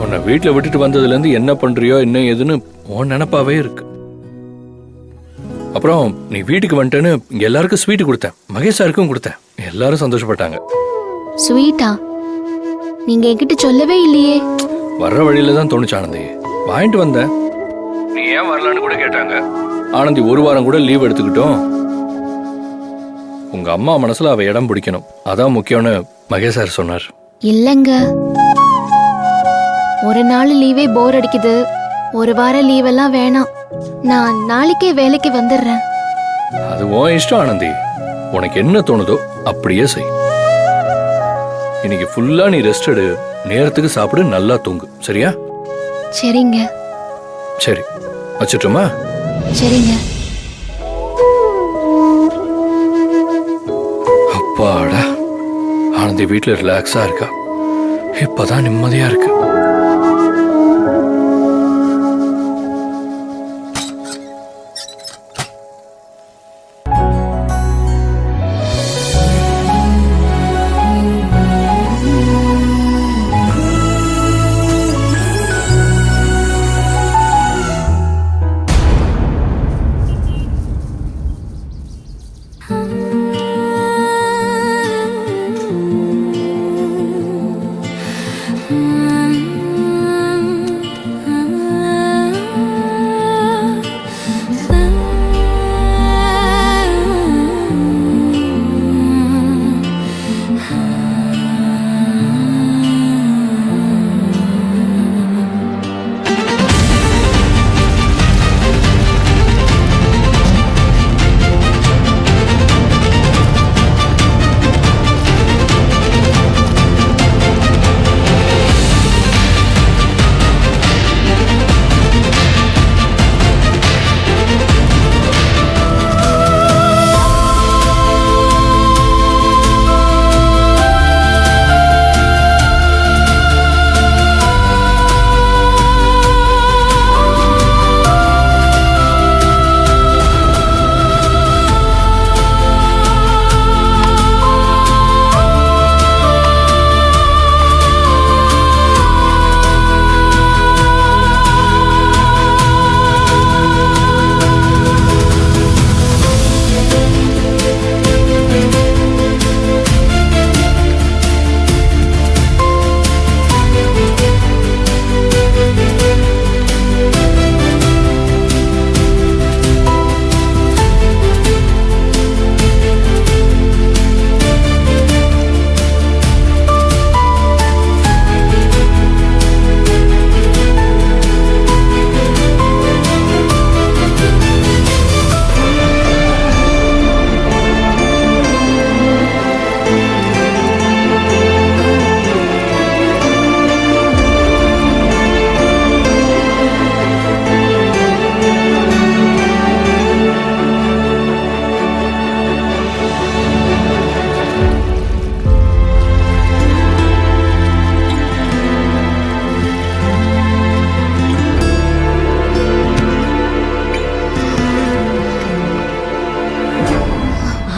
உன்னை வீட்டுல விட்டுட்டு வந்ததுல இருந்து என்ன பண்றியோ என்ன ஏதுன்னு உன் நினப்பாவே இருக்கு. அப்புறம் நீ வீட்டுக்கு வந்துட்டேன்னு இங்க எல்லாருக்கும் ஸ்வீட் கொடுத்தேன், மகேஷ் சாருக்கும் கொடுத்தேன். எல்லாரும் சந்தோஷப்பட்டாங்க. ஸ்வீட்டா? நீங்க என்கிட்ட சொல்லவே இல்லையே. வர்ற வழியில தான் தோணுச்சு ஆனந்தி, வாங்கிட்டு வந்தேன். நீ ஏன் வரலான்னு கூட கேட்டாங்க. ஆனந்தி ஒரு வாரம் கூட லீவ் எடுத்துக்கிட்டோம். உங்க அம்மா மனசுல அவ இடம் பிடிக்கணும், அதான் முக்கியம்னு மகேஷ் சார் சொன்னார். இல்லங்க, ஒரு நாள் லீவே போர் அடிக்குது. ஒரு வாரம் லீவ் எல்லாம் வேணாம். நான் நாளைக்கே வேலைக்கு வந்துடுறேன். அது உன் இஷ்டம் ஆனந்தி, உனக்கு என்ன தோணுதோ அப்படியே செய். இன்னைக்கு ஃபுல்லா நீ ரெஸ்ட் எடு, நேரத்துக்கு சாப்பிடு, நல்லா தூங்கு, சரியா? சரிங்க. சரி, வச்சுட்டுமா? சரிங்க. அப்பாடா, ஆனந்தி வீட்டுல ரிலாக்ஸா இருக்கா. இப்பதான் நிம்மதியா இருக்கு.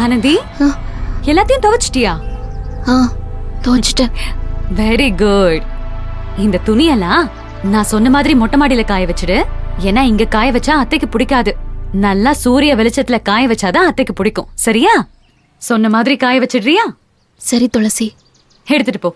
ஆனந்தி, எல்லாத்தையும் துவைச்சிட்டியா? துவைச்சிட்டேன். Very good. இந்த துணியெல்லாம் நான் சொன்ன மாதிரி மொட்டை மாடியில காய வச்சிடு. ஏன்னா இங்க காய வச்சா அத்தைக்கு பிடிக்காது. நல்லா சூரிய வெளிச்சத்துல காய வச்சாதான் அத்தைக்கு பிடிக்கும். சரியா? சொன்ன மாதிரி காய வச்சிடுறியா? சரி துளசி. எடுத்துட்டு போ.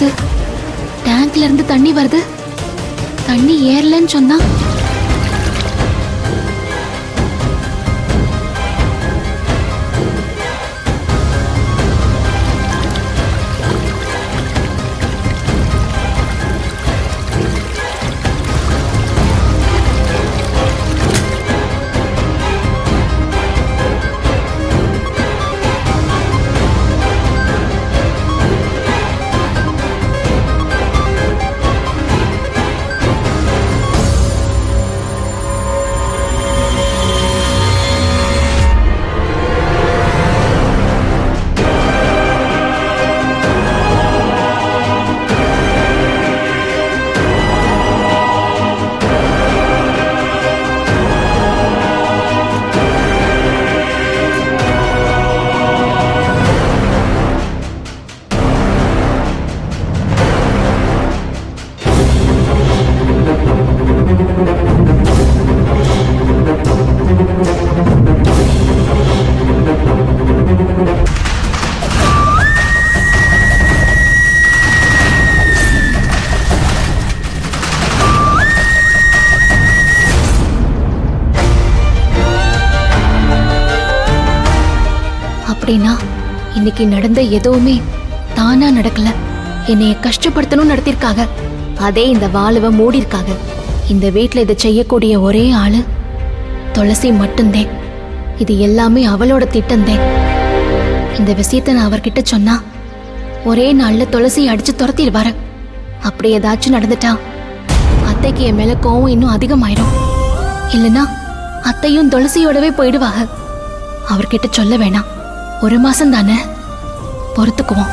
நடக்குது? டேங்க்ல இருந்து தண்ணி வருது, தண்ணி ஏறலன்னு சொன்னா அப்படின்னா இன்னைக்கு நடந்த எதுவுமே தானா நடக்கல. என்னைய கஷ்டப்படுத்தணும் நடத்திருக்காங்க. அதே இந்த வாளுவ மூடிருக்காங்க. இந்த வீட்ல இதை செய்யக்கூடிய ஒரே ஆளு துளசி மட்டும்தே. இது எல்லாமே அவளோட திட்டம்தே. இந்த விஷயத்த நான் அவர்கிட்ட சொன்னா ஒரே நாள்ல துளசி அடிச்சு துரத்திடுவாரு. அப்படி ஏதாச்சும் நடந்துட்டா அத்தைக்கு என் மேல கோவம் இன்னும் அதிகமாயிடும். இல்லைன்னா அத்தையும் துளசியோடவே போயிடுவாங்க. அவர்கிட்ட சொல்ல வேணாம். 1 மாசம் தானே, பொறுத்துக்குவோம்.